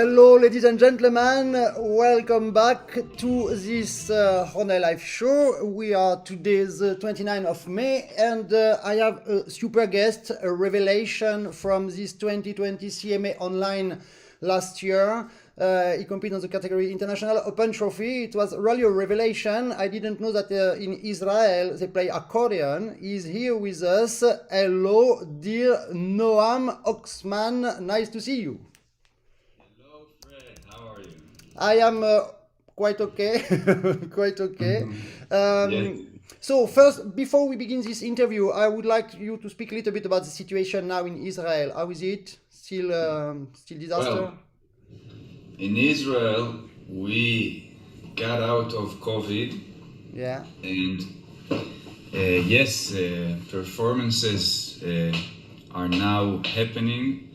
Hello, ladies and gentlemen. Welcome back to this Hohner live show. We are today the 29th of May, and I have a super guest, a revelation from this 2020 CMA Online last year. He competed on the category International Open Trophy. It was really a revelation. I didn't know that in Israel they play accordion. He's here with us. Hello, dear Noam Oxman. Nice to see you. I am quite okay, quite okay. Yes. So first, before we begin this interview, I would like you to speak a little bit about the situation now in Israel. How is it? Still disaster? Well, in Israel, we got out of COVID, Yeah. and yes, performances are now happening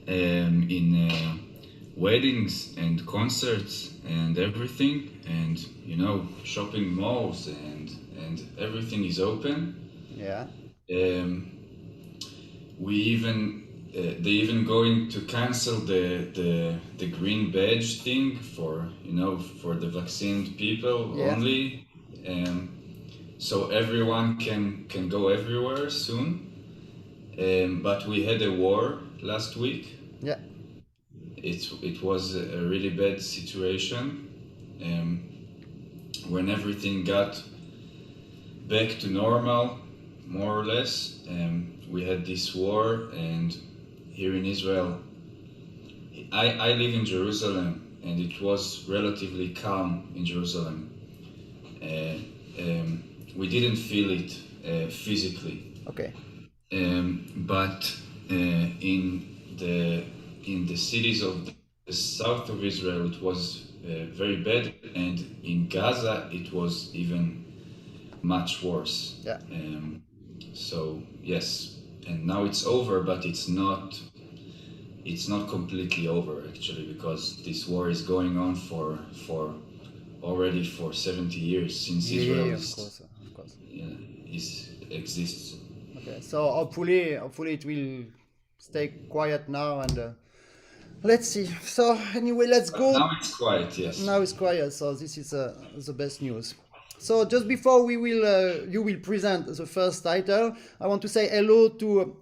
in weddings and concerts and everything, and shopping malls and everything is open. Yeah. We even they even going to cancel the green badge thing for for the vaccinated people Yeah. only, so everyone can go everywhere soon. But we had a war last week. Yeah. It was a really bad situation. When everything got back to normal, more or less, we had this war, and here in Israel, I live in Jerusalem, and it was relatively calm in Jerusalem. We didn't feel it physically. Okay. But in the cities of the south of Israel, it was very bad, and in Gaza, it was even much worse. Yeah. So yes, and now it's over, but it's not completely over actually, because this war is going on for already for 70 years since Israel Yeah, of course, of course. exists. Okay. So hopefully it will stay quiet now, and let's see. So anyway, let's But now go. it's quiet, yes. Now it's quiet, so this is the best news. So just before you will present the first title, I want to say hello to,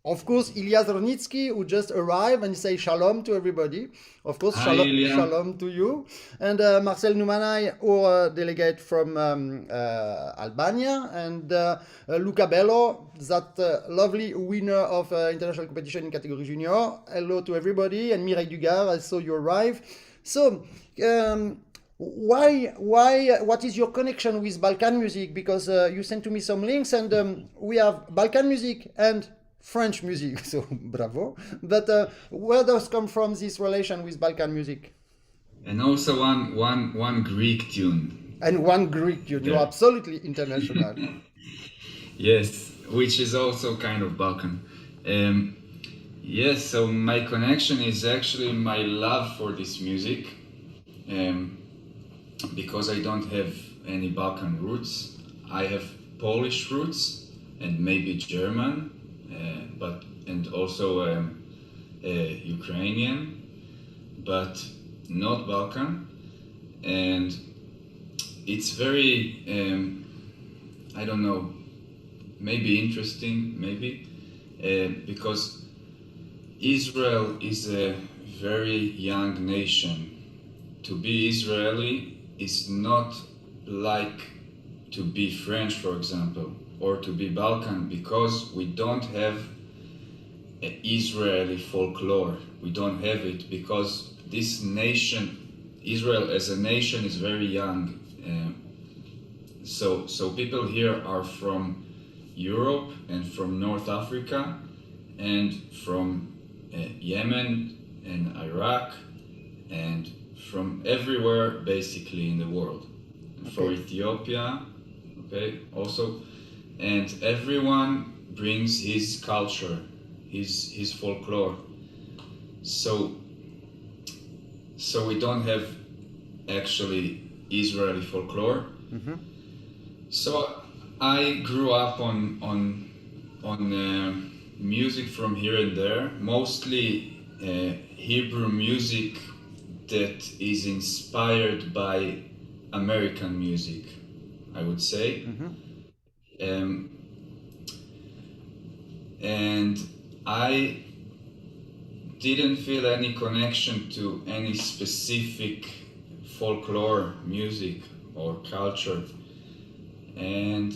of course, Ilya Zornitsky, who just arrived, and say shalom to everybody. Of course, Hi, Ilya. shalom to you. And Marcel Numanai, our delegate from Albania, and Luca Bello, that lovely winner of international competition in category junior. Hello to everybody, and Mireille Dugard, I saw you arrive. So, what is your connection with Balkan music? Because you sent to me some links, and we have Balkan music and French music, so bravo. But where does come from this relation with Balkan music? And also one Greek tune. And one Greek tune. You're absolutely international. Yes, which is also kind of Balkan. Yes, so my connection is actually my love for this music, because I don't have any Balkan roots. I have Polish roots and maybe German, and also Ukrainian, but not Balkan. And it's very, I don't know, maybe interesting, maybe, because Israel is a very young nation. To be Israeli is not like to be French, for example, or to be Balkan, because we don't have an Israeli folklore. We don't have it because this nation, Israel as a nation, is very young. So people here are from Europe and from North Africa and from Yemen and Iraq and from everywhere basically in the world. Okay. For Ethiopia, okay, also, and everyone brings his culture, his folklore. So we don't have actually Israeli folklore. Mm-hmm. So I grew up on music from here and there, mostly Hebrew music that is inspired by American music, I would say. And I didn't feel any connection to any specific folklore music or culture. And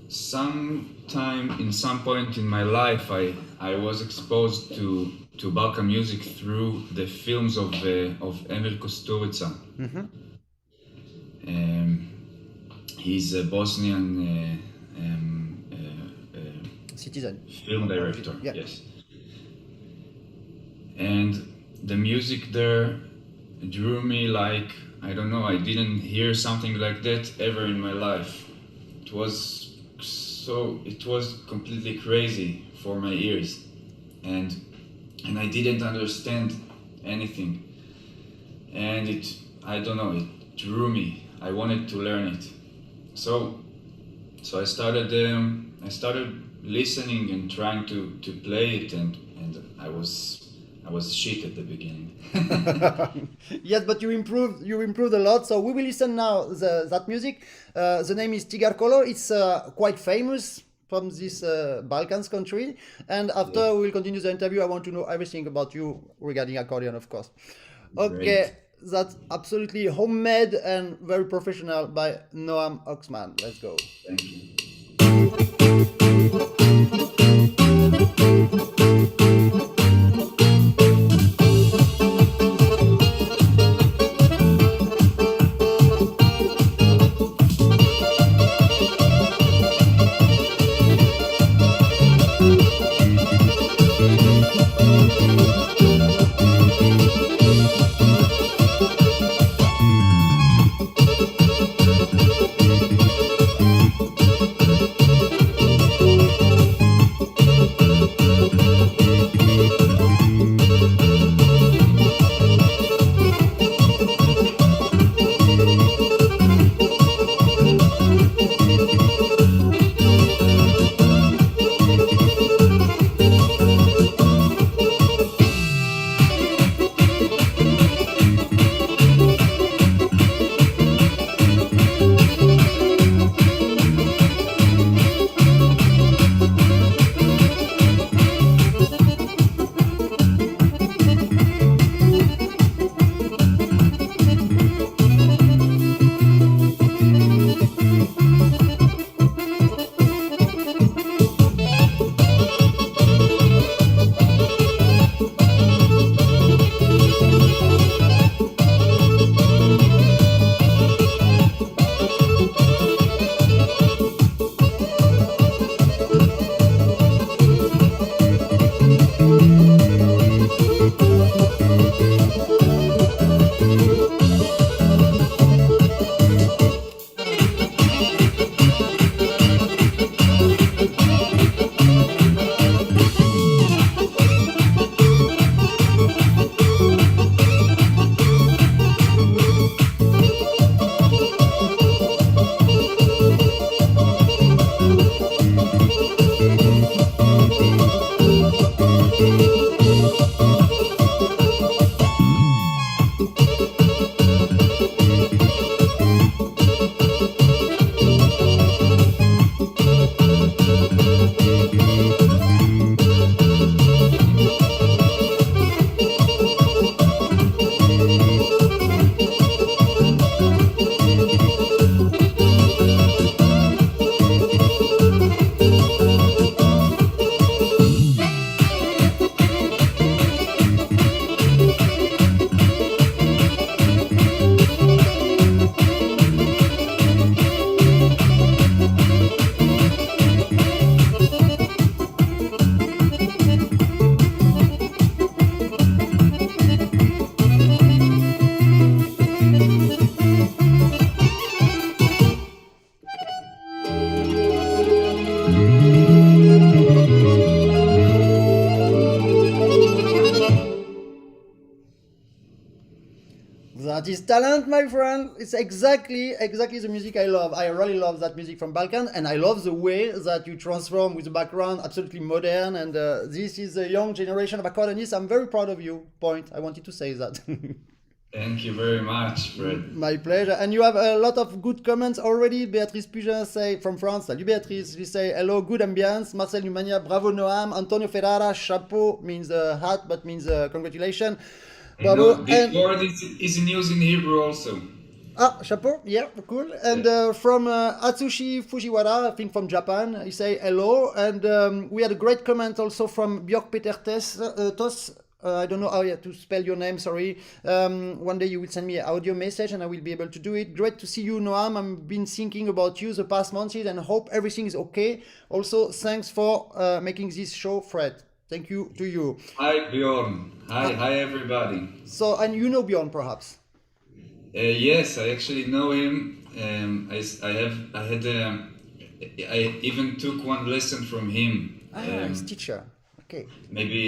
in some point in my life, I was exposed to Balkan music through the films of Emil Kusturica. He's a Bosnian citizen, film director. Yeah. Yes. And the music there drew me like, I don't know, I didn't hear something like that ever in my life. It was completely crazy for my ears, and I didn't understand anything, and I don't know, it drew me. I wanted to learn it, so I started listening and trying to play it, and I was shit at the beginning. Yes, but you improved a lot. So we will listen now that music. The name is Tigar Color. It's quite famous from this Balkans country. And after we will continue the interview, I want to know everything about you regarding accordion, of course. Okay, Great. that's absolutely homemade and very professional by Noam Oxman. Let's go. Thank you. That is talent, my friend. It's exactly the music I love. I really love that music from Balkan, and I love the way that you transform with the background, absolutely modern. And this is a young generation of accordionists. I'm very proud of you. Point. I wanted to say that. Thank you very much, Fred. My pleasure. And you have a lot of good comments already. Beatrice Pugin say from France, salut Beatrice. She say hello, good ambience. Marcel Numania, bravo Noam. Antonio Ferrara, chapeau means hat, but means congratulations. And Bravo. no, this And word is in use in Hebrew also. chapeau, yeah, cool. And Yeah. from Atsushi Fujiwara, I think from Japan, he say hello. And we had a great comment also from Björk Peter Tos. I don't know how to spell your name, sorry. One day you will send me an audio message and I will be able to do it. Great to see you, Noam. I've been thinking about you the past months and hope everything is okay. Also, thanks for making this show, Fred. Thank you to you. Hi Bjorn. Hi, Uh, hi everybody. so, and you know Bjorn, perhaps? Yes, I actually know him. I even took one lesson from him. His teacher. Okay. Maybe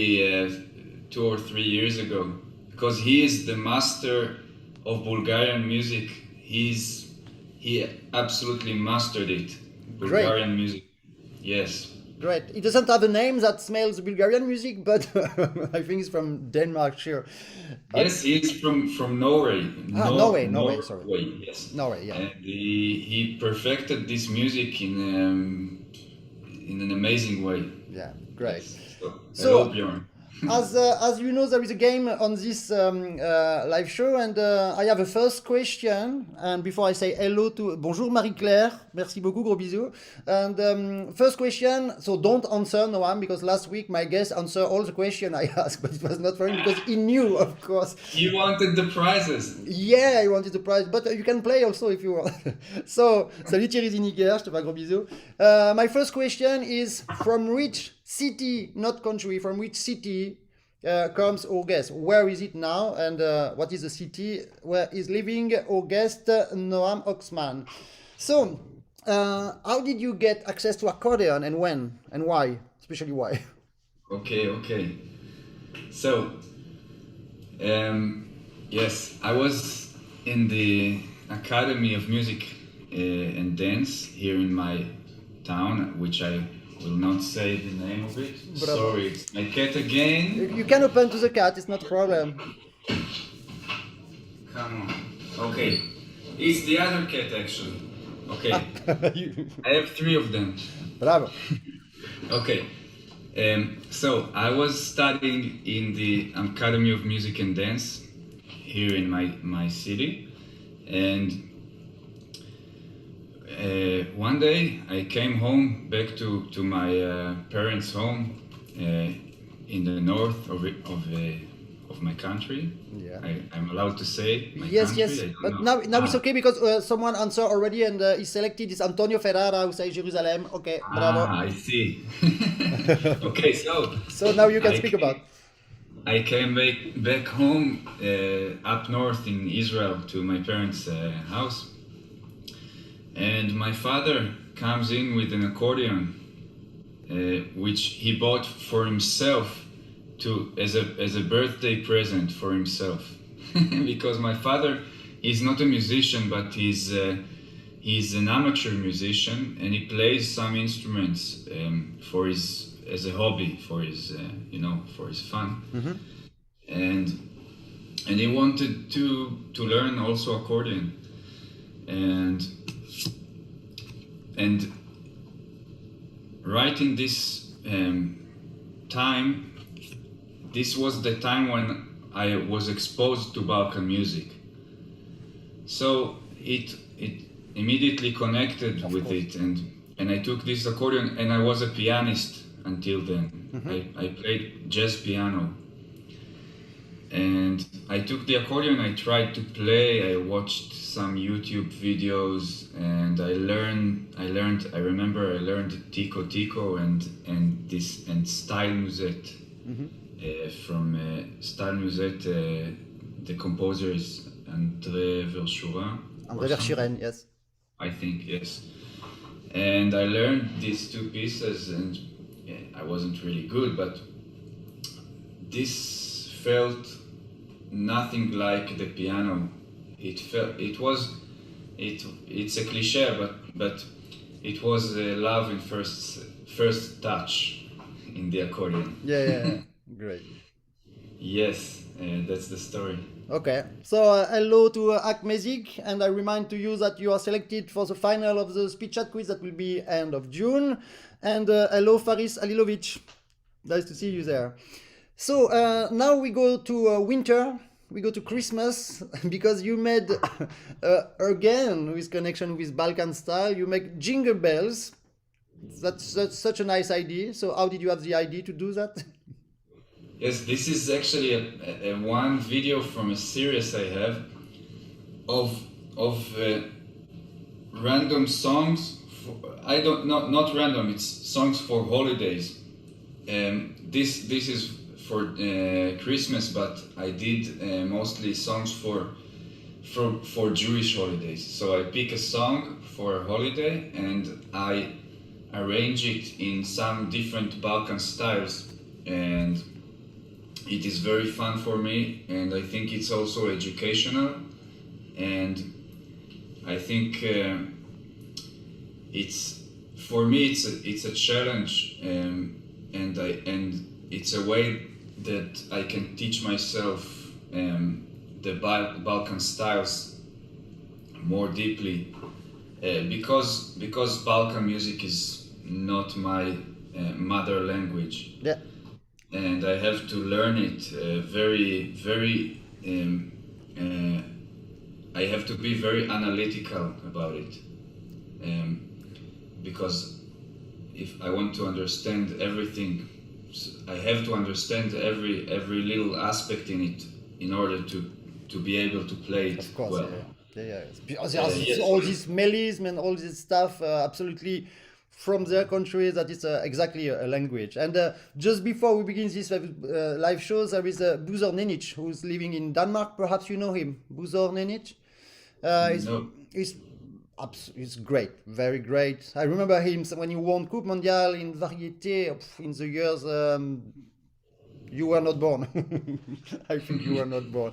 2 or 3 years ago, because he is the master of Bulgarian music. He absolutely mastered it. Great. Bulgarian music. Yes. Great. It doesn't have a name that smells Bulgarian music, but I think it's from Denmark, sure. Yes, he is from Norway. Norway, sorry. Norway, yes. Norway, yeah. And he perfected this music in an amazing way. Yeah, great. Yes. So, hello, So, Bjorn. as you know, there is a game on this live show, and I have a first question. And before I say hello to bonjour Marie-Claire, merci beaucoup, gros bisous. And first question, so don't answer Noam because last week my guest answered all the question I asked, but it was not for him because he knew, of course. You wanted the prizes. Yeah, I wanted the prize, but you can play also if you want. So, salut Thierry Ziniger, je te fais un gros bisou. My first question is from which city, not country, from which city comes our guest? Where is it now? And what is the city where is living our guest, Noam Oxman? So, how did you get access to accordion and when and why? Especially why? Okay. So, yes, I was in the Academy of Music and Dance here in my town, which I will not say the name of it. Bravo. Sorry, it's my cat again. You can open to the cat, it's not a problem. Come on. Okay, it's the other cat actually. Okay, I have 3 of them. Bravo. Okay, so I was studying in the Academy of Music and Dance here in my city, and one day I came home back to my parents' home in the north of my country. Yeah. I'm allowed to say my Yes, country. yes. I don't But know. now it's okay because someone answered already and he selected is Antonio Ferrara who says Jerusalem. Okay, bravo. I see. Okay, so So now you can I speak came- about. I came back home up north in Israel to my parents' house, and my father comes in with an accordion, which he bought for himself as a birthday present for himself, because my father is not a musician, but he's an amateur musician, and he plays some instruments as a hobby for his for his fun. Mm-hmm. and he wanted to learn also accordion, and right in this time, this was the time when I was exposed to Balkan music, so it immediately connected Of with course. it, and I took this accordion, and I was a pianist until then. Mm-hmm. I played jazz piano, and I took the accordion, I tried to play, I watched some YouTube videos, and I learned Tico Tico and Style Musette. Mm-hmm. From Style Musette, the composer is André Verschuren. André Verschuren, yes. I think, yes. And I learned these 2 pieces, and I wasn't really good, but this felt nothing like the piano. It's a cliche, but it was love in first touch in the accordion. Yeah. Great. Yes, that's the story. Okay, so hello to Akmezik, and I remind to you that you are selected for the final of the speech chat quiz that will be end of June. And hello Faris Alilovic, nice to see you there. So now we go to winter, we go to Christmas, because you made again with connection with Balkan style, you make jingle bells. That's such a nice idea. So how did you have the idea to do that? Yes, this is actually a one video from a series I have of random songs. I don't not random. It's songs for holidays. This is for Christmas, but I did mostly songs for Jewish holidays. So I pick a song for a holiday and I arrange it in some different Balkan styles, and it is very fun for me, and I think it's also educational, and I think it's for me it's a challenge, and it's a way that I can teach myself the Balkan styles more deeply, because Balkan music is not my mother language. Yeah. And I have to learn it very. I have to be very analytical about it, because if I want to understand everything, I have to understand every little aspect in it in order to be able to play it Of course, well. yeah. Because there's Yes. all this melism and all this stuff, absolutely from their country, that is exactly a language. And just before we begin this live show, there is Buzor Nenic, who's living in Denmark. Perhaps you know him, Buzor Nenic. No. He's great, very great. I remember him when he won Coupe Mondiale in Variété in the years you were not born. I think you were not born.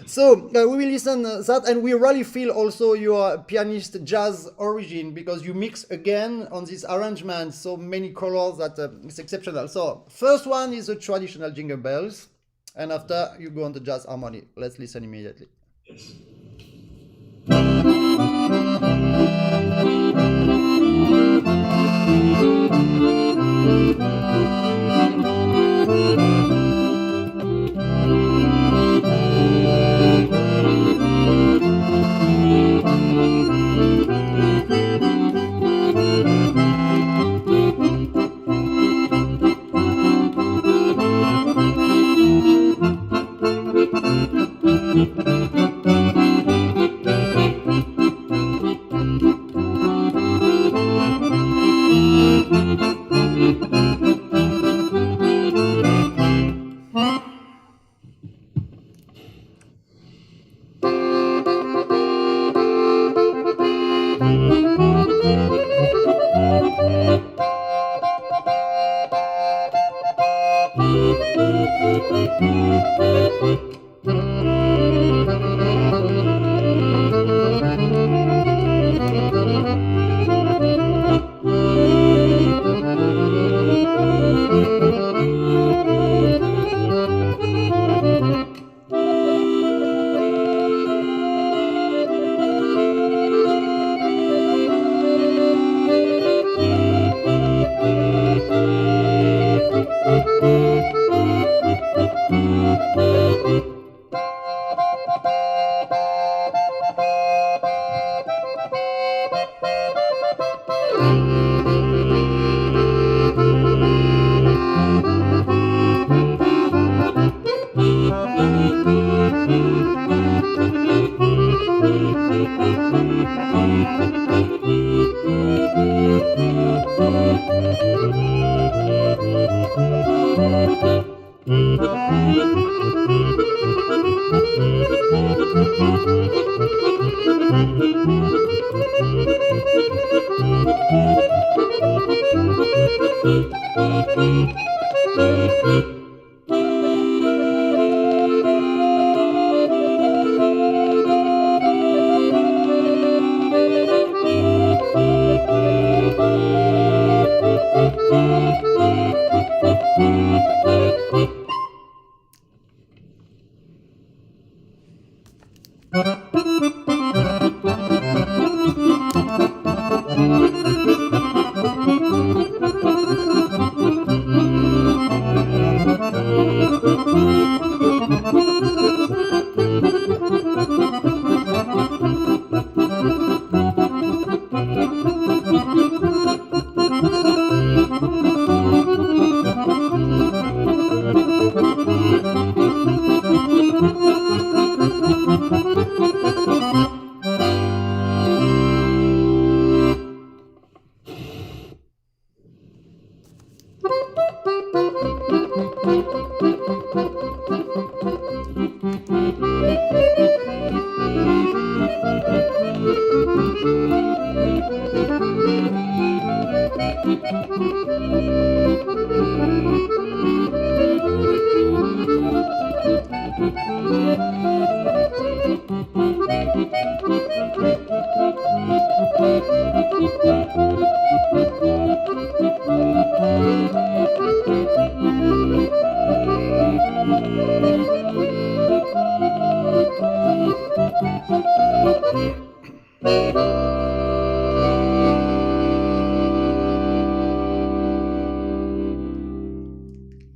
So we will listen that, and we really feel also your pianist jazz origin, because you mix again on this arrangement so many colors that it's exceptional. So first one is the traditional jingle bells, and after you go on the jazz harmony. Let's listen immediately. Yes.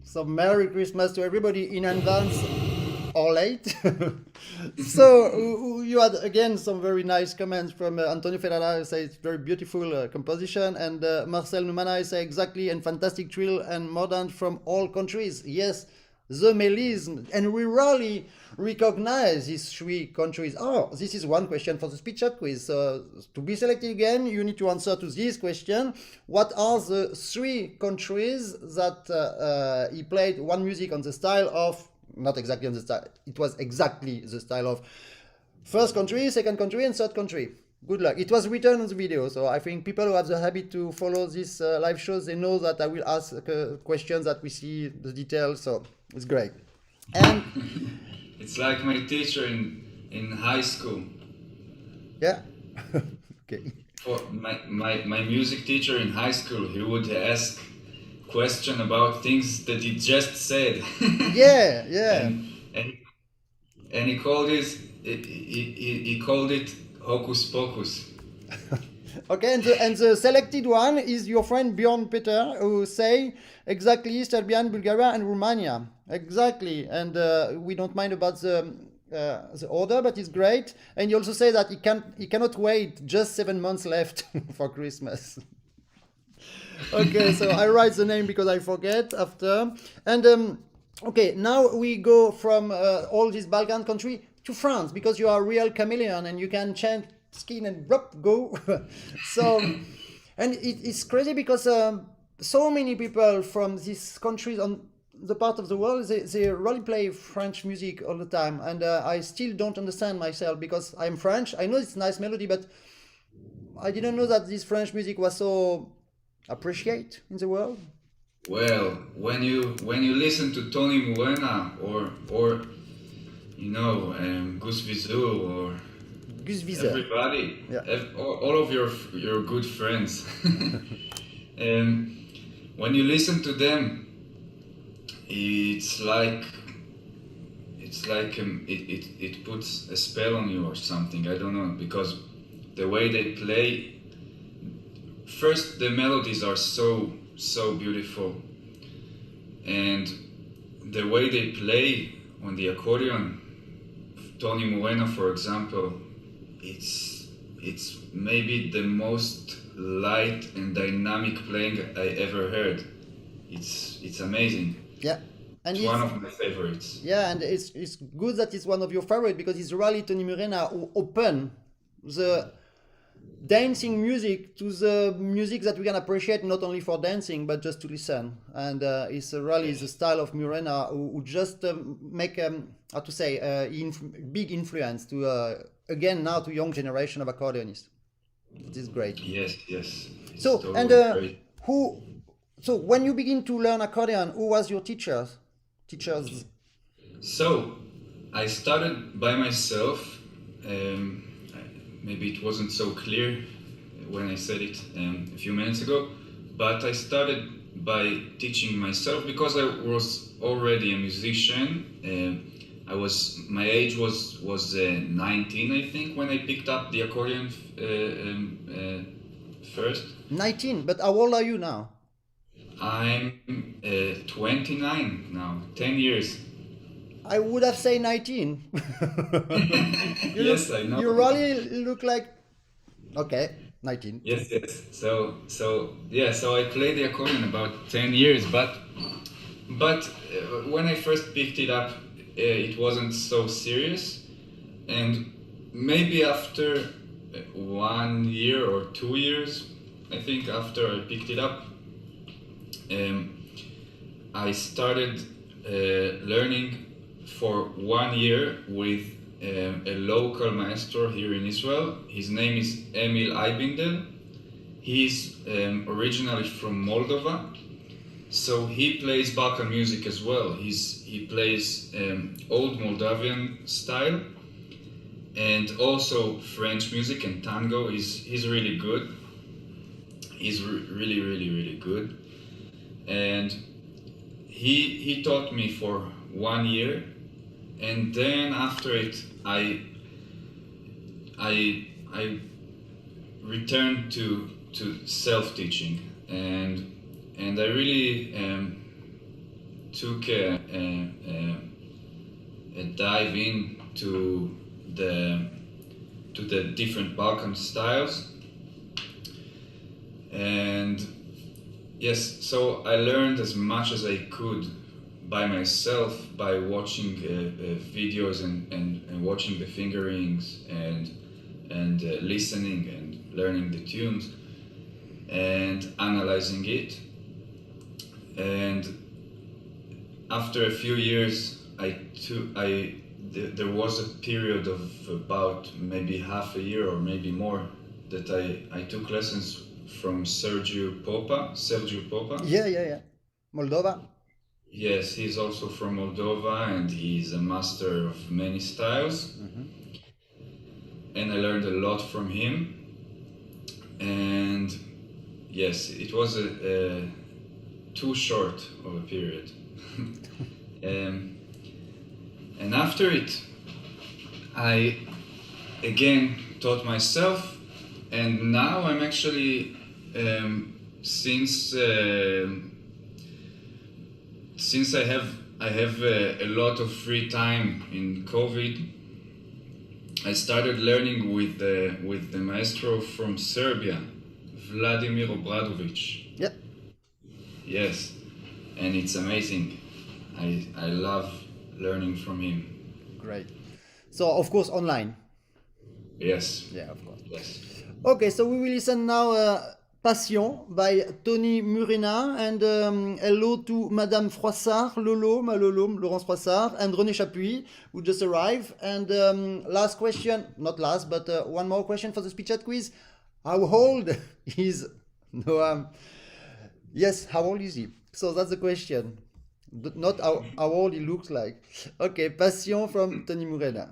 So Merry Christmas to everybody in advance or late. So you had again some very nice comments from Antonio Ferrara, who says it's very beautiful composition, and Marcel Numana say exactly, and fantastic trill and modern from all countries. Yes, the melism, and we rarely recognize these three countries. Oh, this is one question for the speech chat quiz. To be selected again, you need to answer to this question. What are the three countries that he played one music on the style of, not exactly on the style, it was exactly the style of first country, second country, and third country. Good luck. It was written on the video, so I think people who have the habit to follow these live shows, they know that I will ask questions that we see the details, so it's great. And It's like my teacher in high school. yeah, okay. For my music teacher in high school, he would ask question about things that he just said. Yeah, yeah. and, and he called he called it hocus pocus. Okay, and the selected one is your friend Bjorn Peter, who say exactly Serbia, Bulgaria, and Romania. Exactly, and we don't mind about the order, but it's great. And you also say that he cannot wait just 7 months left for Christmas. Okay, so I write the name because I forget after. And okay, now we go from all these Balkan country to France, because you are a real chameleon and you can change skin and go. So, and it's crazy because so many people from these countries on the part of the world, they really play French music all the time, and I still don't understand myself because I'm French. I know it's nice melody, but I didn't know that this French music was so appreciated in the world. Well, when you listen to Tony Muena or Gus Vizu or Gus Visser. everybody, Yeah. all of your good friends, and when you listen to them, it's like it puts a spell on you or something. I don't know, because the way they play. First, the melodies are so beautiful, and the way they play on the accordion, Tony Muena, for example, it's maybe the most light and dynamic playing I ever heard. It's amazing. Yeah. And It's one of my favorites. yeah, and it's good that it's one of your favorite, because it's really Tony Morena who open the dancing music to the music that we can appreciate not only for dancing but just to listen. And it's really the style of Morena who just make how to say big influence to again now to young generation of accordionists. It is great. Yes. It's So totally and great. who so when you begin to learn accordion, who was your teachers? Teachers. So, I started by myself. Um, Maybe it wasn't so clear when I said it a few minutes ago, but I started by teaching myself because I was already a musician. My age was 19, I think, when I picked up the accordion first. 19, but how old are you now? I'm 29 now, 10 years. I would have said 19. Yes, I know. You really look like. Okay, 19. Yes. So I played the accordion about 10 years, but when I first picked it up, it wasn't so serious, and maybe after 1 year or 2 years, I think after I picked it up, I started learning for 1 year with a local maestro here in Israel. His name is Emil Eibindel. he's originally from Moldova, so he plays Balkan music as well. He plays old Moldavian style and also French music and tango. He's really good. He's really good, and he taught me for 1 year, and then after it I returned to self-teaching, and I really took a dive in to the different Balkan styles. And yes, so I learned as much as I could by myself by watching videos and watching the fingerings and listening and learning the tunes and analyzing it. And after a few years, there was a period of about maybe half a year or maybe more that I took lessons from Sergiu Popa. Yeah. Moldova. Yes, he's also from Moldova, and he's a master of many styles. And I learned a lot from him. And yes, it was a too short of a period. And after it, I again taught myself, and now I'm actually since I have a lot of free time in COVID, I started learning with the maestro from Serbia, Vladimir Obradovic. Yep. Yes, and it's amazing. I love learning from him. Great. So of course online. Yes. Yeah, of course. Yes. Okay, so we will listen now Passion by Tony Murena, and hello to Madame Froissart, Lolo, Laurence Froissart, and René Chapuis, who just arrived. And last question, not last, but one more question for the speech chat quiz. How old is Noam? Yes, how old is he? So that's the question. Not how old he looks like. Okay, Passion from Tony Murena.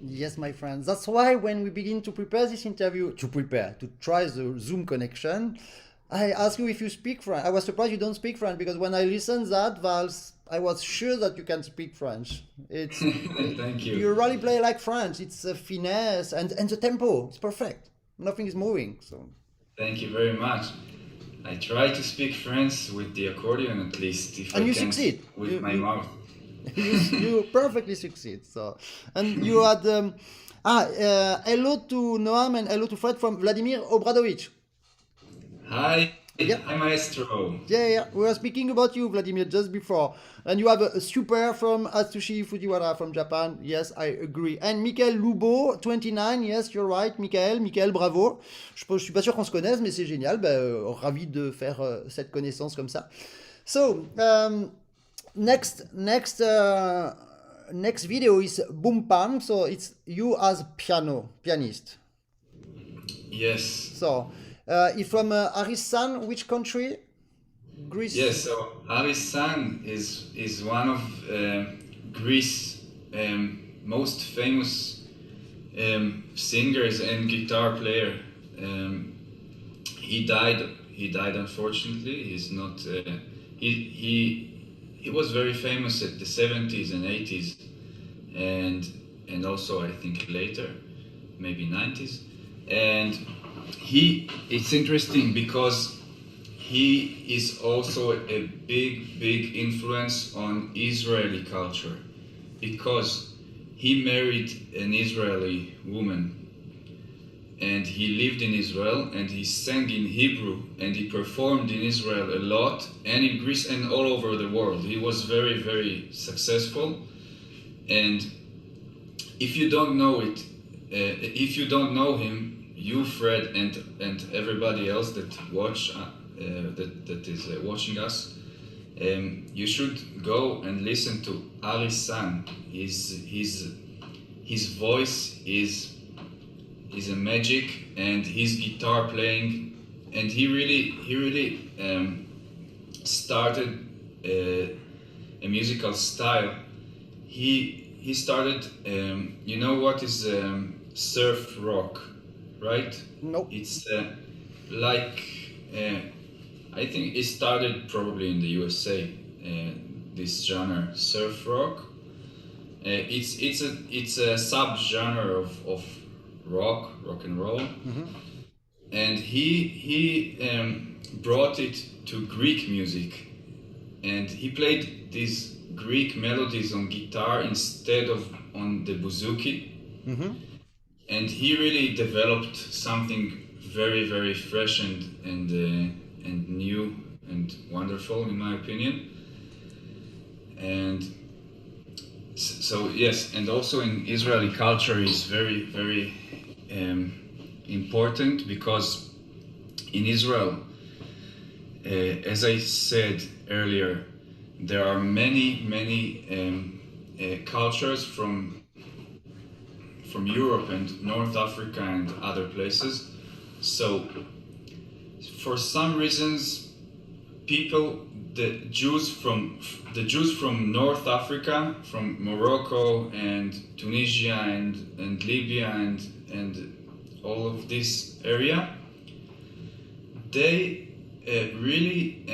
Yes, my friends. That's why when we begin to prepare this interview, to try the Zoom connection, I ask you if you speak French. I was surprised you don't speak French because when I listened that Vals, I was sure that you can speak French. It's Thank you. you really play like French. It's a finesse and the tempo. It's perfect. Nothing is moving. So Thank you very much. I try to speak French with the accordion at least, if and I you can't succeed. with my mouth. You perfectly succeed. So and you had hello to Noam and hello to Fred from Vladimir Obradovic. Hi, Yep. hi Maestro. Yeah. We were speaking about you, Vladimir, just before. And you have a super from Atsushi Fujiwara from Japan. Yes, I agree. And Michael Lubo, 29. Yes, you're right, Michael. Michael, bravo. Je suis pas sûr qu'on se connaisse, mais c'est génial. Ravi de faire cette connaissance comme ça. So, next video is Boom Pam. So it's you as pianist. Yes. So, if from Aris-san, which country? Greece. Yes. So Aris-san is one of Greece's most famous singers and guitar player. He died. He died unfortunately. He's not. He was very famous at the 70s and 80s, and also I think later, maybe 90s, and it's interesting because he is also a big influence on Israeli culture, because he married an Israeli woman and he lived in Israel and he sang in Hebrew and he performed in Israel a lot and in Greece and all over the world. He was very successful, and if you don't know it, if you don't know him, you Fred and everybody else that is watching us, you should go and listen to Aris-san. His voice is a magic, and his guitar playing, and he really started a musical style. He started, you know what is surf rock, right? No. It's like I think it started probably in the USA. This genre, surf rock. It's a sub-genre of rock and roll, and he brought it to Greek music, and he played these Greek melodies on guitar instead of on the bouzouki, and he really developed something very fresh and new and wonderful, in my opinion. And so yes, and also in Israeli culture is very important, because in Israel, as I said earlier, there are many cultures from Europe and North Africa and other places. So for some reasons, the Jews from North Africa, from Morocco and Tunisia and Libya and all of this area, they really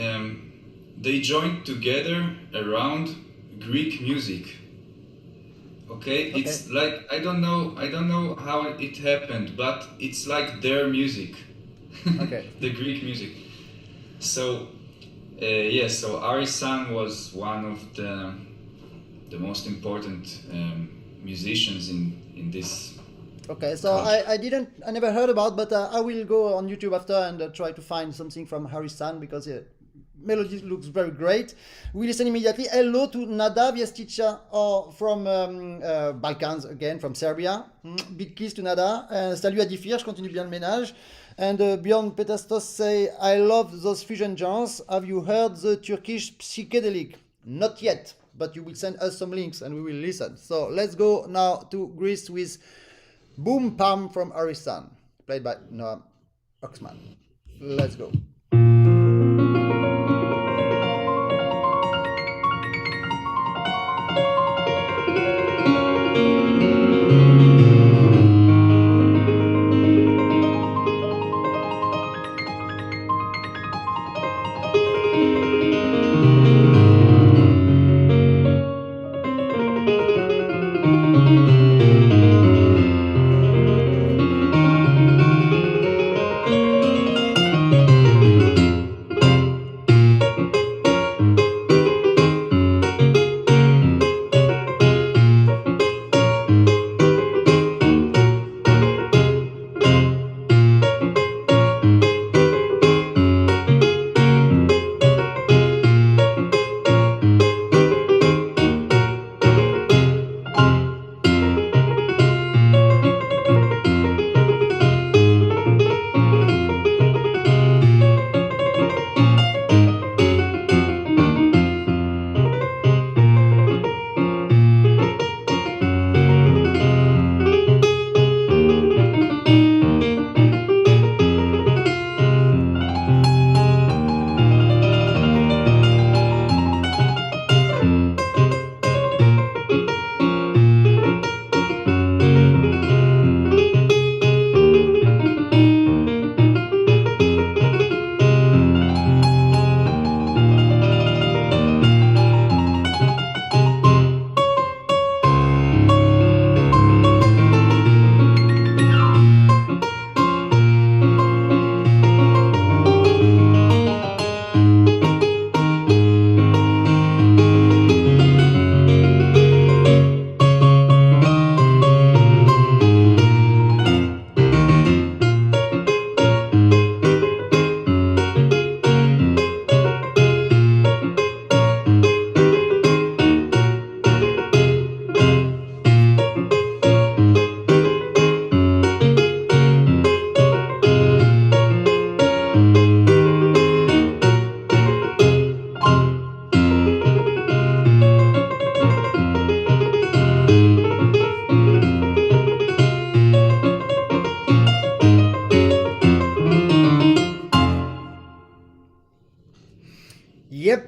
they joined together around Greek music. Okay, it's like I don't know how it happened, but it's like their music. Okay. The Greek music. So yes, so Aris-san was one of the most important musicians in this. Okay, so I never heard about, but I will go on YouTube after and try to find something from Harry-san, because melody looks very great. We listen immediately. Hello to Nada Viestica from Balkans, again, from Serbia. Big kiss to Nada. Salut à Diffir, je continue bien le ménage. And Bjorn Petastos say, I love those fusion genres. Have you heard the Turkish psychedelic? Not yet, but you will send us some links and we will listen. So let's go now to Greece with Boom Pam from Aris-san, played by Noam Oxman. Let's go.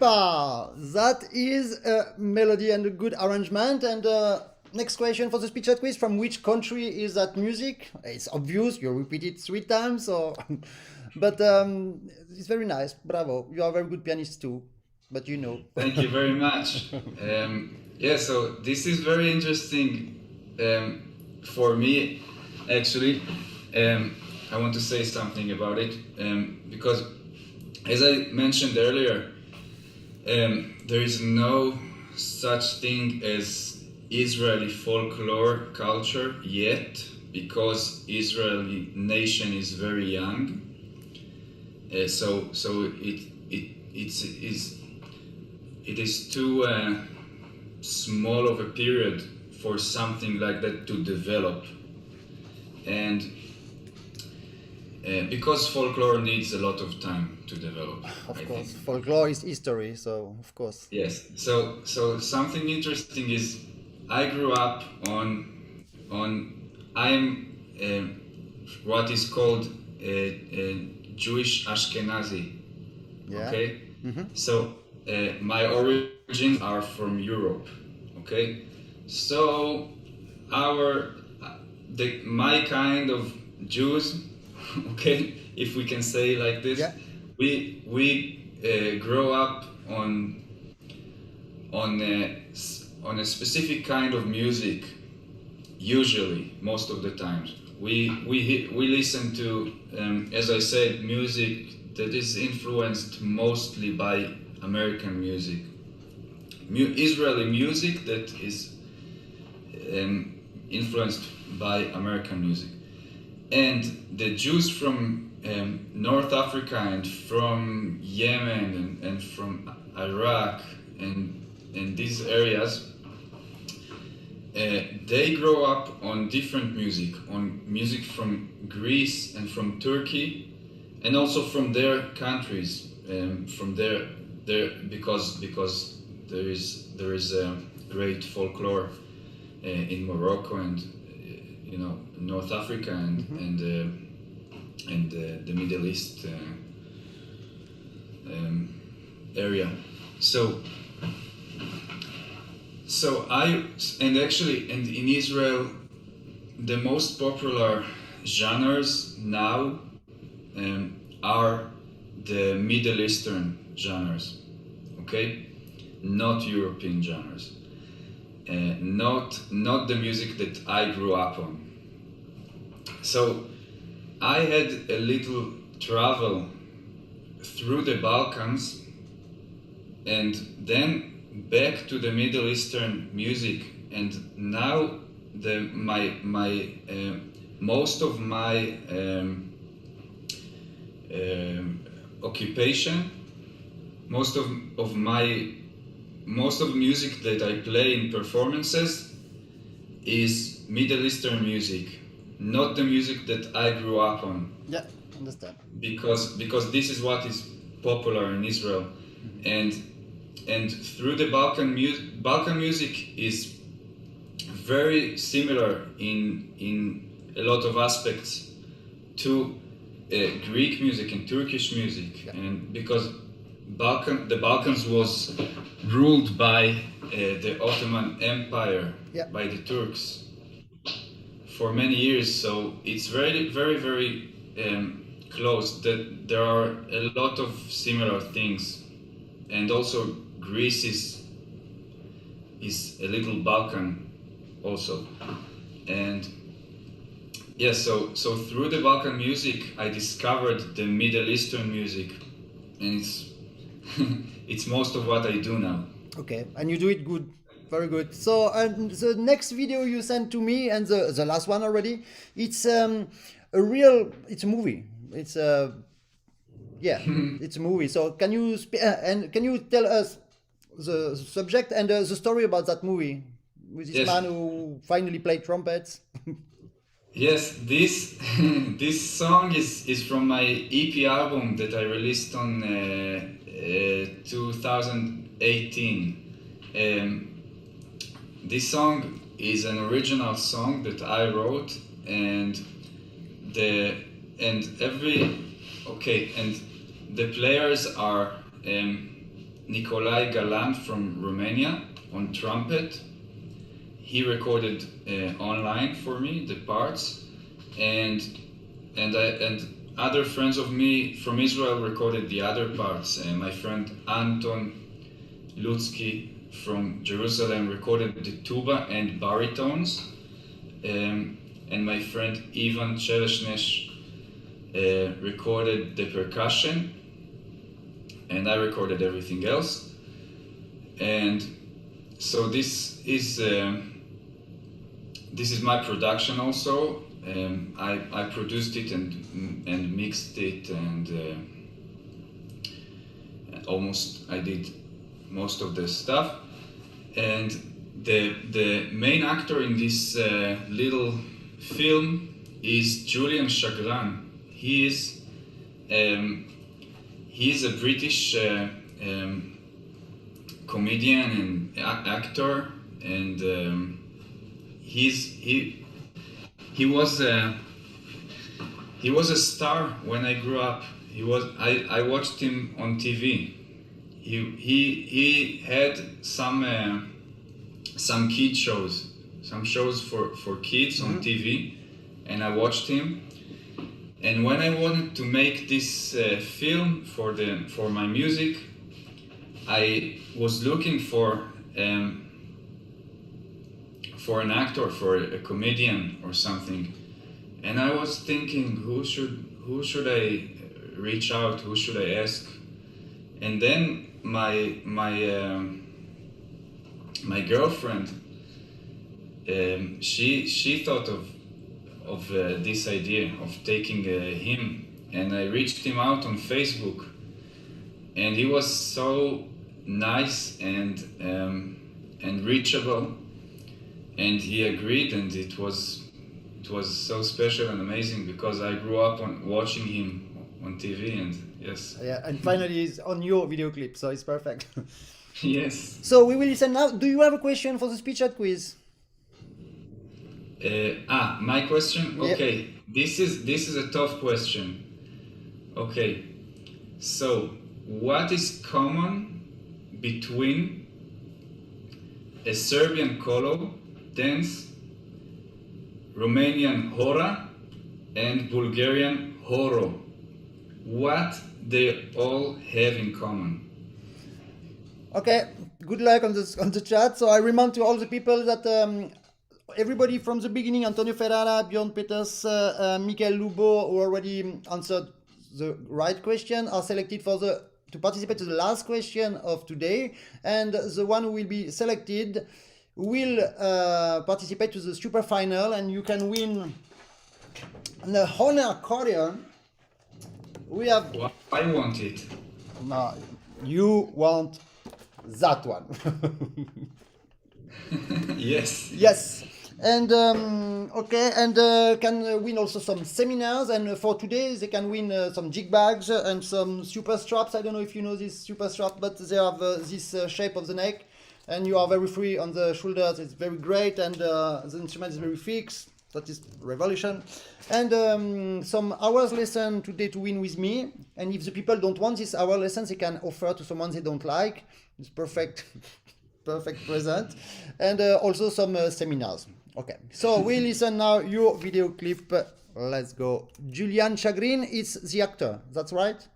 Super! That is a melody and a good arrangement. And next question for the speech at quiz: from which country is that music? It's obvious. You repeat it 3 times, so but it's very nice. Bravo! You are a very good pianist too. But you know. Thank you very much. Yeah, so this is very interesting for me, actually. I want to say something about it because, as I mentioned earlier, there is no such thing as Israeli folklore culture yet, because Israeli nation is very young. So it is too small of a period for something like that to develop, and because folklore needs a lot of time to develop. Of course, folklore is history, so of course. Yes. So something interesting is I grew up on I'm what is called Jewish Ashkenazi. Yeah. Okay. So my origins are from Europe. Okay. So my kind of Jews, okay, if we can say like this, Yeah. we grow up on a specific kind of music. Usually, most of the times, we listen to, as I said, music that is influenced mostly by American music, Israeli music that is influenced by American music. And the Jews from North Africa and from Yemen and from Iraq and these areas, they grow up on different music, on music from Greece and from Turkey, and also from their countries, from their because there is a great folklore in Morocco and North Africa and the Middle East area. And in Israel, the most popular genres now are the Middle Eastern genres, okay, not European genres, not the music that I grew up on. So I had a little travel through the Balkans and then back to the Middle Eastern music, and now most of my occupation, most of music that I play in performances is Middle Eastern music, not the music that I grew up on. Yeah, understand. Because this is what is popular in Israel, and through the Balkan music is very similar in a lot of aspects to Greek music and Turkish music, and because the Balkans was ruled by the Ottoman Empire, by the Turks for many years, so it's very very very close. That there are a lot of similar things, and also Greece is a little Balkan also, and so through the Balkan music I discovered the Middle Eastern music, and it's most of what I do now. Okay, and you do it good, very good. So the next video you sent to me, and the last one already, it's a movie. It's it's a movie. So can you can you tell us the subject and the story about that movie with this man who finally played trumpets? Yes, this song is from my EP album that I released on 2018. This song is an original song that I wrote, and the players are Nicolae Galant from Romania on trumpet. He recorded online for me the parts, and other friends of me from Israel recorded the other parts. My friend Anton Lutsky from Jerusalem recorded the tuba and baritones, and my friend Ivan Cheleshnesh recorded the percussion, and I recorded everything else. And so this is my production also. I produced it and mixed it, and I did most of the stuff. And the main actor in this little film is Julian Chagrin. He's a British comedian and actor, and he was a star when I grew up. I watched him on TV. He had some kid shows, some shows for kids on TV, and I watched him. And when I wanted to make this film for my music, I was looking for an actor, for a comedian or something, and I was thinking, who should I reach out? Who should I ask? And then my girlfriend, she thought of this idea of taking him, and I reached him out on Facebook, and he was so nice and reachable, and he agreed, and it was so special and amazing because I grew up watching him on TV, and yes. Yeah, and finally he's on your video clip, so it's perfect. Yes. So we will listen now. Do you have a question for the speech chat quiz? My question? Okay. Yep. This is a tough question. Okay. So, what is common between a Serbian kolo dance, Romanian hora, and Bulgarian horo? What they all have in common? Okay, good luck on the chat. So I remind to all the people that everybody from the beginning, Antonio Ferrara, Bjorn Peters, Michael Lubo, who already answered the right question, are selected to participate to the last question of today, and the one who will be selected will participate to the super final, and you can win the Hohner accordion. We have. Well, I want it. No, you want that one. Yes. Yes. And okay, and can win also some seminars, and for today they can win some jig bags and some super straps. I don't know if you know this super strap, but they have this shape of the neck, and you are very free on the shoulders. It's very great, and the instrument is very fixed. That is revolution. And some hours lesson today to win with me, and if the people don't want this hour lessons, they can offer to someone they don't like. It's perfect. Perfect present. And also some seminars. Okay, so we listen now your video clip. Let's go. Julian Chagrin is the actor, that's right?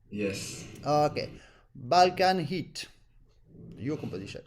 Yes. Okay, Balkan Heat, your composition.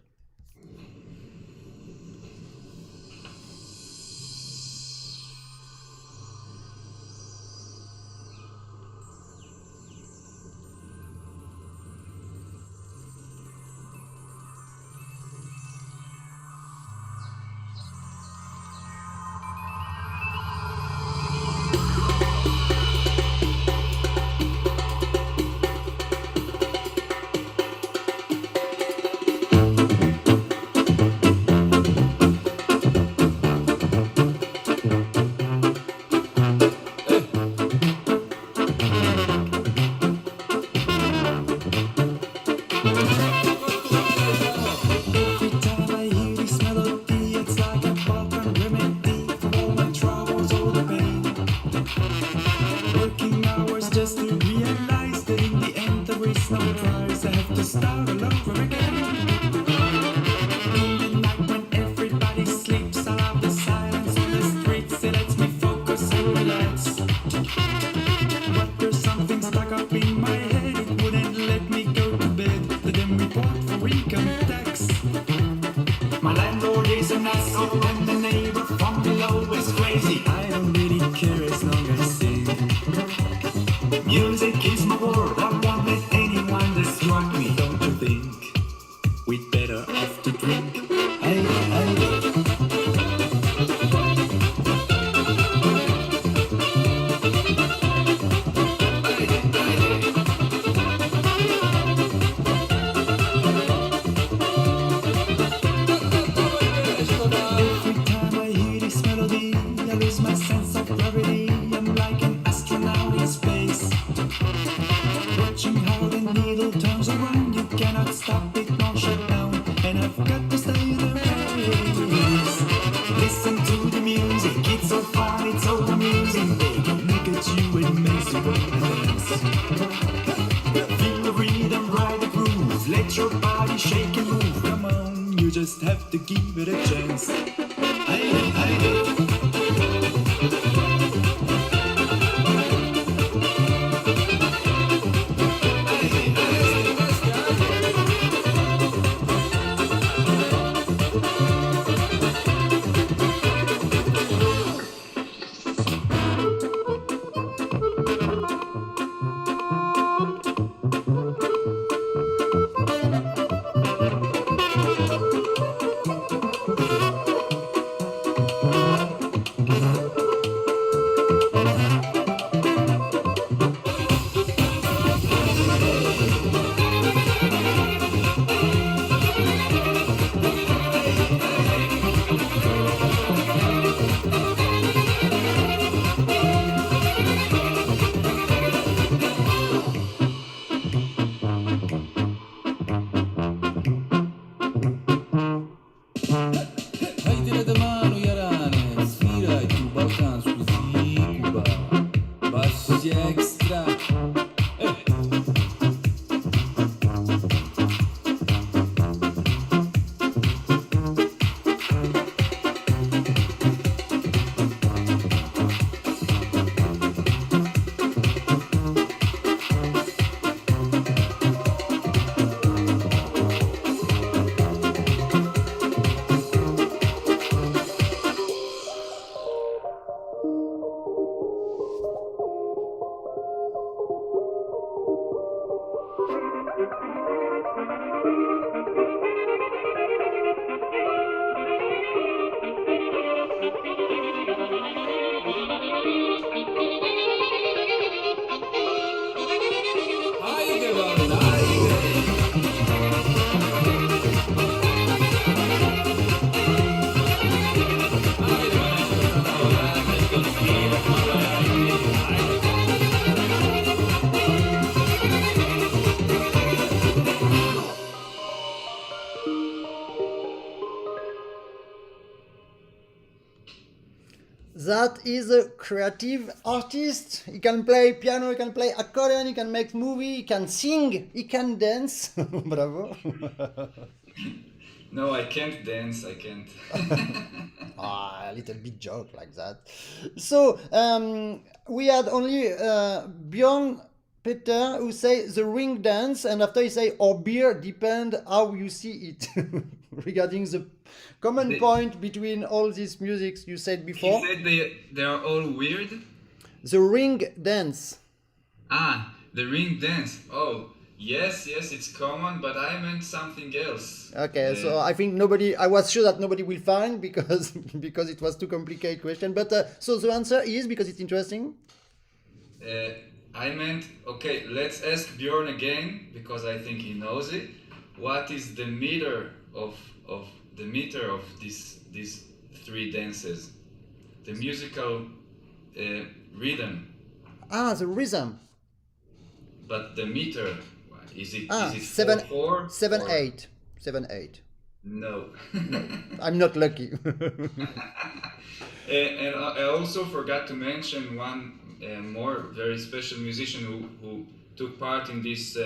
asshole and the neighbor from below is crazy. I don't really care as long as I sing. Music is my world, I won't let anyone distract me. Don't you think we'd better off to drink? Hey, your body shake and move. Come on, you just have to give it a chance. That is a creative artist. He can play piano, he can play accordion, he can make movie, he can sing, he can dance. Bravo. No, I can't dance, I can't. A little bit joke like that. So, we had only Bjorn Peter who say the ring dance, and after he say or beer, depend how you see it. Regarding the common point between all these musics you said before. He said they are all weird? The ring dance. Ah, the ring dance. Oh, yes, it's common, but I meant something else. Okay, so I think I was sure that nobody will find because it was too complicated question. But so the answer is, because it's interesting. I meant, okay, let's ask Bjorn again, because I think he knows it. What is the meter of these three dances? The musical rhythm. Ah, the rhythm. But the meter, is it 7/4? 7/8. 7/8. No. I'm not lucky. And I also forgot to mention one more very special musician who took part in this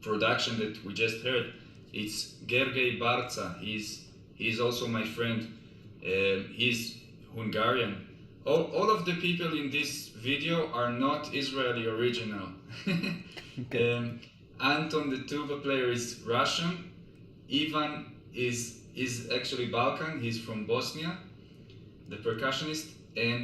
production that we just heard. It's Gergely Barca. He's also my friend. He's Hungarian. All of the people in this video are not Israeli original. Okay. Anton, the tuba player, is Russian. Ivan is is actually Balkan. He's from Bosnia, the percussionist, and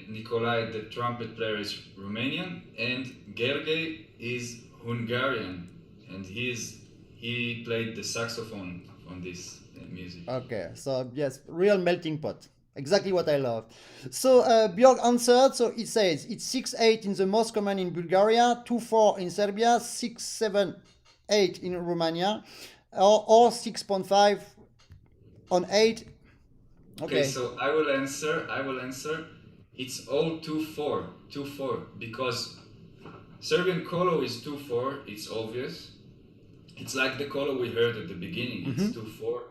Nikolai, the trumpet player, is Romanian, and Gergely is Hungarian, and he played the saxophone on this music. Okay, so yes, real melting pot. Exactly what I love. So Björk answered, so it says it's 6-8 in the most common in Bulgaria, 2-4 in Serbia, 6-7-8 in Romania, or 6.5 on 8. Okay, so I will answer. It's all 2-4, because Serbian Kolo is 2-4, it's obvious. It's like the Kolo we heard at the beginning, it's 2-4.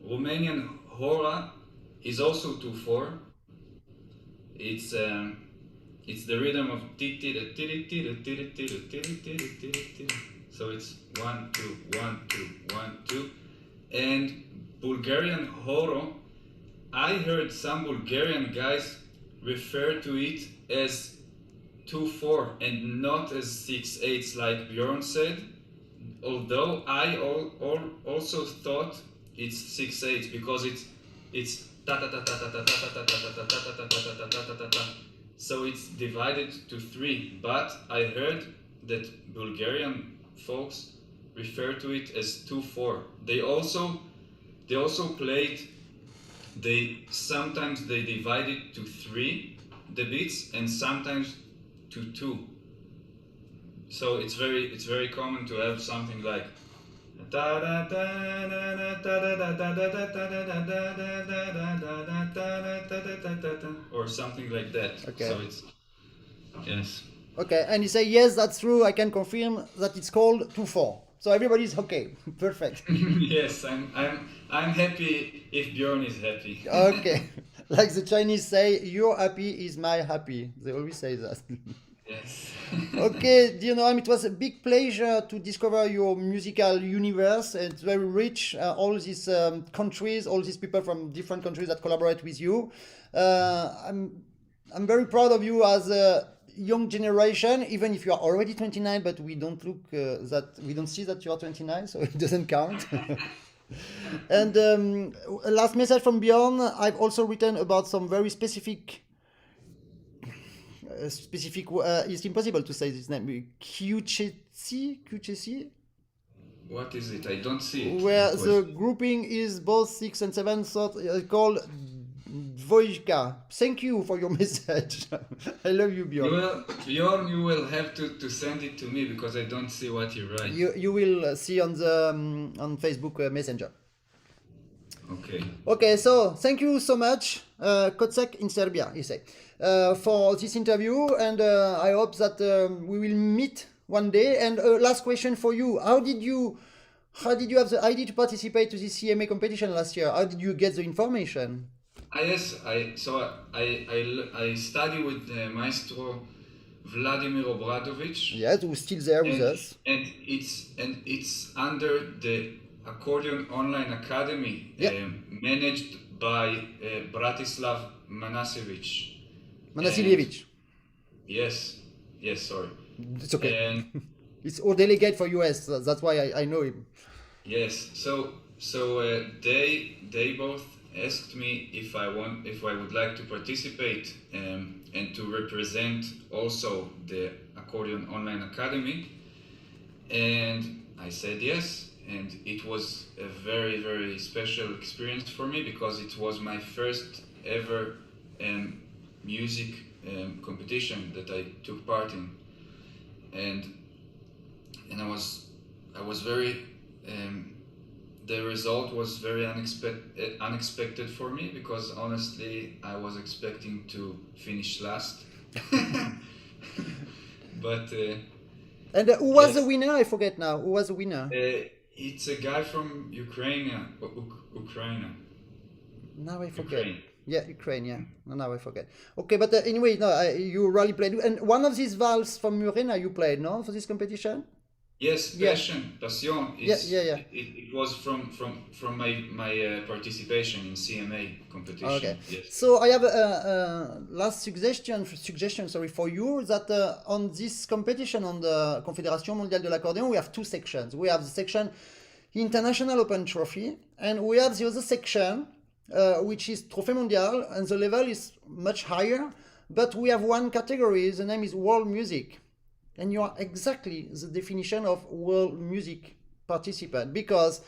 Romanian Hora is also 2-4. It's the rhythm of so it's 1-2, 1-2, 1-2. And Bulgarian Horo, I heard some Bulgarian guys refer to it as 2-4 and not as 6-8 like Bjorn said, although I also thought it's 6-8 because it's ta ta ta ta ta ta ta ta ta ta ta ta ta ta ta ta, so it's divided to 3, but I heard that Bulgarian folks refer to it as 2-4. They also played, sometimes they divide it to 3, the beats, and sometimes to 2. So it's very common to have something like or something like that. Okay. So it's yes. Okay, and you say yes, that's true. I can confirm that it's called 2-4. So everybody's okay. Perfect. Yes, I'm happy if Bjorn is happy. Okay, like the Chinese say, "Your happy is my happy." They always say that. Yes. Okay, dear Noam, it was a big pleasure to discover your musical universe. It's very rich. All these countries, all these people from different countries that collaborate with you. I'm very proud of you as a young generation, even if you are already 29, but we don't we don't see that you are 29, so it doesn't count. And a last message from Bjorn. I've also written about some very specific. It's impossible to say this name. Kuchesi. What is it? I don't see it. Where the grouping is both 6 and 7, called Dvojka. Thank you for your message. I love you, Bjorn. Bjorn, you will have to send it to me because I don't see what you write. You will see on the on Facebook Messenger. Okay. Okay, so thank you so much, Kocek in Serbia, you say, for this interview, and I hope that we will meet one day. And last question for you: How did you have the idea to participate to this CMA competition last year? How did you get the information? Yes, I study with Maestro Vladimir Obradovic. Yes, who's still there with us. And it's under the Accordion Online Academy, managed by Bratislav Manasievich. Yes, sorry. It's okay. And it's our delegate for US, so that's why I know him. yes, so they both asked me if I would like to participate and to represent also the Accordion Online Academy, and I said yes. And it was a very, very special experience for me because it was my first ever music competition that I took part in, and I was very the result was very unexpected for me because honestly I was expecting to finish last, but and who was the winner? I forget now. Who was the winner? It's a guy from Ukraine. Now I forget. Ukraine. Yeah, Ukraine, yeah. No, now I forget. Okay, but anyway, no, you really played. And one of these valves from Murena you played, no, for this competition? Yes, Passion. Yeah. It was from my participation in CMA competition. Okay. Yes. So I have a last suggestion for you that on this competition on the Confédération Mondiale de l'Accordéon we have two sections. We have the section International Open Trophy, and we have the other section, which is Trophée Mondial, and the level is much higher, but we have one category, the name is World Music, and you are exactly the definition of world music participant, because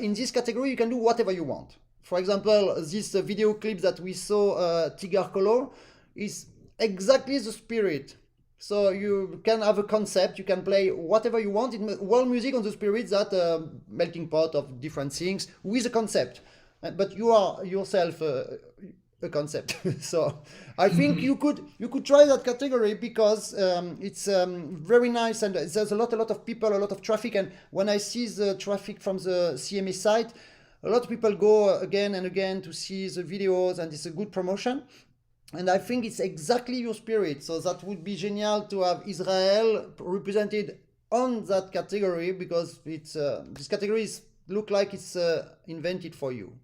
in this category you can do whatever you want. For example, this video clip that we saw, Tigar Color, is exactly the spirit. So you can have a concept, you can play whatever you want in world music on the spirit, that melting pot of different things with a concept. But you are yourself a concept. So I think you could try that category, because it's very nice, and there's a lot of people, a lot of traffic, and when I see the traffic from the CMA site, a lot of people go again and again to see the videos, and it's a good promotion. And I think it's exactly your spirit. So that would be genial to have Israel represented on that category, because it's this category look like it's invented for you.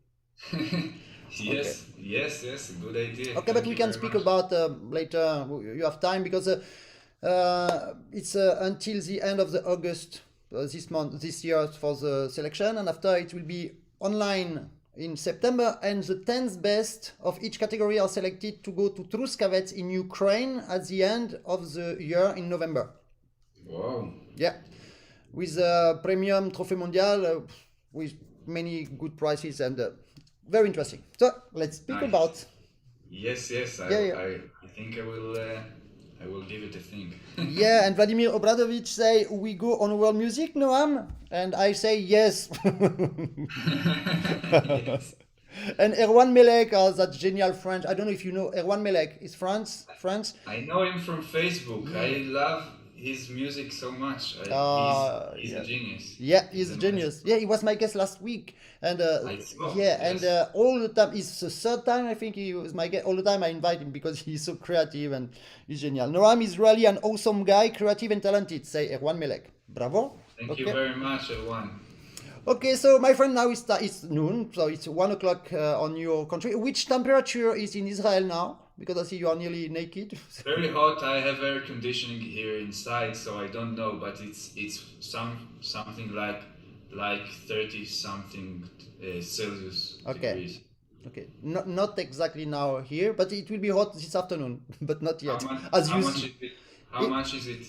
Yes, yes, good idea. Okay, but we can speak about later. You have time, because it's until the end of the August this year for the selection, and after it will be online in September, and the 10th best of each category are selected to go to Truskavets in Ukraine at the end of the year in November. Wow. Yeah, with premium Trophée Mondial, with many good prices, and very interesting. So let's speak about. Yes. Yeah. I think I will give it a think. Yeah, and Vladimir Obradovich say we go on world music, Noam, and I say yes. Yes. And Erwan Melek, that genial French. I don't know if you know Erwan Melek. Is France? I know him from Facebook. I love his music so much. He's yeah. a genius. Yeah, he's a genius. Yeah, he was my guest last week, and all the time, it's the third time I think he was my guest. All the time I invite him, because he's so creative and he's genial. Noam is really an awesome guy, creative and talented. Say Erwan Melek. Bravo. Thank you very much, Erwan. Okay, so my friend, now it's noon, so it's 1 o'clock on your country. Which temperature is in Israel now? Because I see you are nearly naked. Very hot. I have air conditioning here inside, so I don't know, but it's something like 30 something Celsius degrees. Okay, not exactly now here, but it will be hot this afternoon, but not yet. How much is it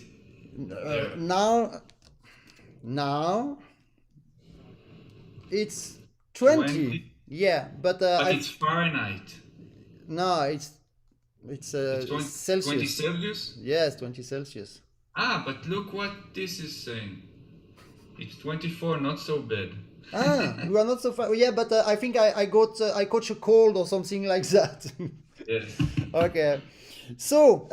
there? Now it's 20. Yeah, but it's Fahrenheit. No, it's 20 Celsius. 20 Celsius? Yes, 20 Celsius. But look what this is saying. It's 24, not so bad. You are not so far. Yeah, but I think I caught a cold or something like that. Yes. Okay. So,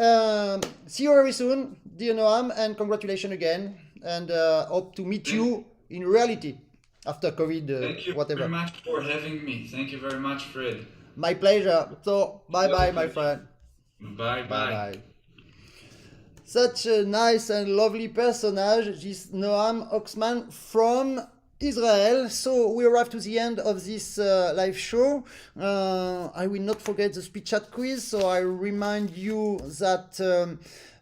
see you very soon, dear Noam, and congratulations again. And hope to meet you in reality after COVID, Thank you whatever. very much for having me. Thank you very much, Fred. My pleasure. So, bye-bye, my friend. Bye. Such a nice and lovely personage, this Noam Oxman from Israel. So we arrived to the end of this live show. I will not forget the speed chat quiz. So I remind you that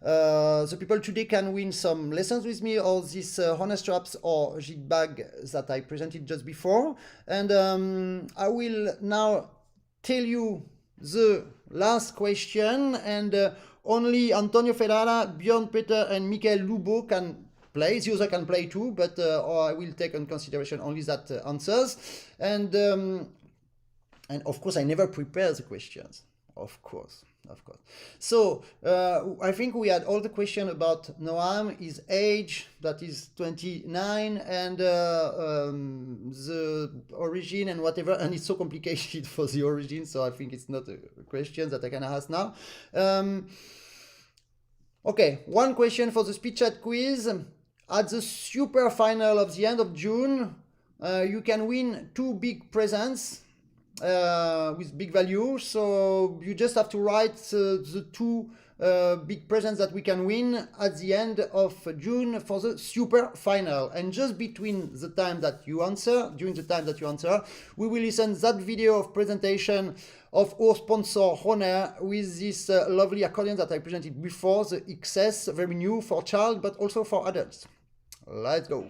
the people today can win some lessons with me, or this Hohner straps or jig bag that I presented just before. And I will now tell you the last question, and only Antonio Ferrara, Björn Peter, and Michael Lubo can play. The other can play too, but or I will take in consideration only that answers. And of course, I never prepare the questions. Of course. So I think we had all the questions about Noam, his age, that is 29, and the origin and whatever. And it's so complicated for the origin, so I think it's not a question that I can ask now. Okay, one question for the speed chat quiz. At the super final of the end of June, you can win 2 big presents with big value. So you just have to write the 2 big presents that we can win at the end of June for the super final. And just between the time that you answer, during the time that you answer, we will listen that video of presentation of our sponsor Hohner with this lovely accordion that I presented before, the XS, very new for child but also for adults. Let's go.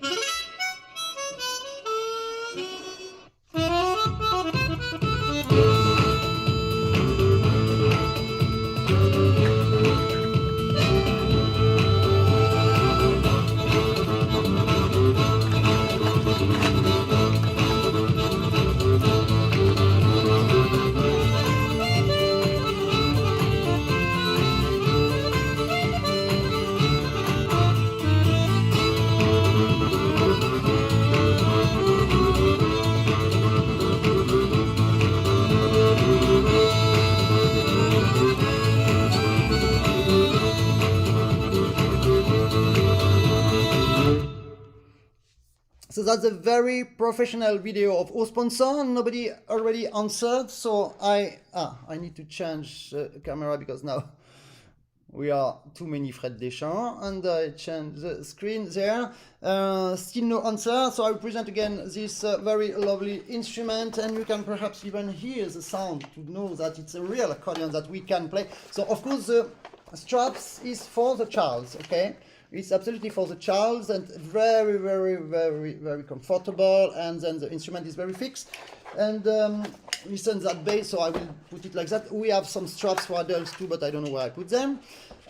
that's a very professional video of our sponsor. Nobody already answered, so I need to change the camera because now we are too many Fred Deschamps, and I change the screen there. Still no answer, so I will present again this very lovely instrument, and you can perhaps even hear the sound to know that it's a real accordion that we can play. So of course the straps is for the child, okay? It's absolutely for the child and very, very, very, very comfortable, and then the instrument is very fixed. And listen that bass, so I will put it like that. We have some straps for adults too, but I don't know where I put them.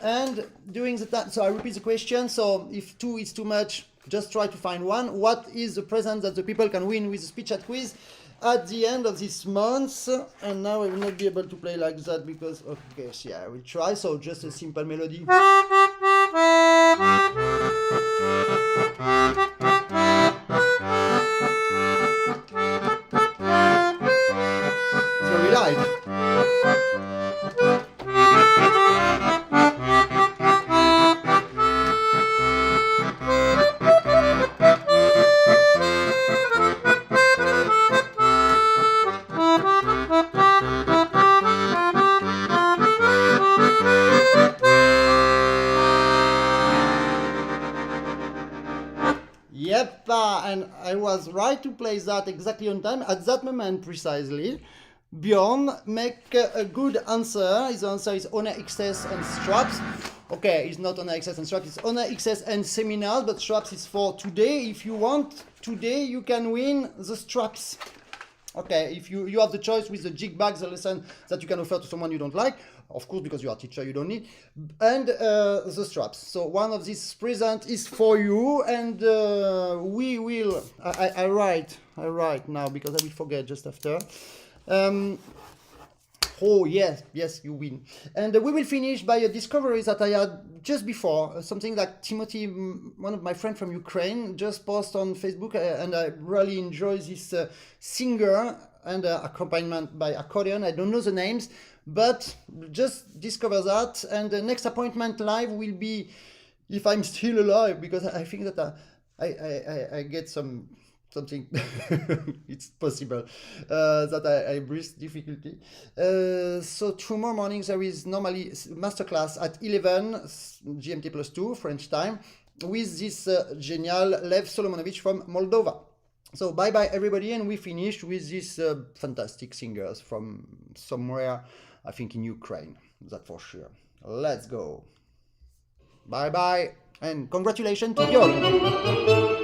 And during the time, so I repeat the question, so if 2 is too much, just try to find one. What is the present that the people can win with the speech chat quiz at the end of this month? And now I will not be able to play like that because, okay, yeah, I will try. So just a simple melody. It's very light. Yep, and I was right to play that exactly on time, at that moment precisely. Bjorn, make a good answer. His answer is Hohner XS and straps. Okay, it's not Hohner XS and straps, it's Hohner XS and seminars, but straps is for today. If you want, today you can win the straps. Okay, if you have the choice with the jig bag, the lesson that you can offer to someone you don't like, of course, because you are a teacher, you don't need, and the straps. So one of these presents is for you, and we will, I write now because I will forget just after. Oh yes, you win. And we will finish by a discovery that I had just before, something that Timothy, one of my friends from Ukraine, just posted on Facebook, and I really enjoy this singer and accompaniment by accordion. I don't know the names, but just discover that. And the next appointment live will be, if I'm still alive, because I think that I get something it's possible that I breathe difficulty. So tomorrow morning there is normally masterclass at 11 GMT plus 2 French time with this genial Lev Solomonovich from Moldova. So bye bye everybody, and we finished with these fantastic singers from somewhere, I think in Ukraine, that for sure. Let's go. Bye bye, and congratulations to you all.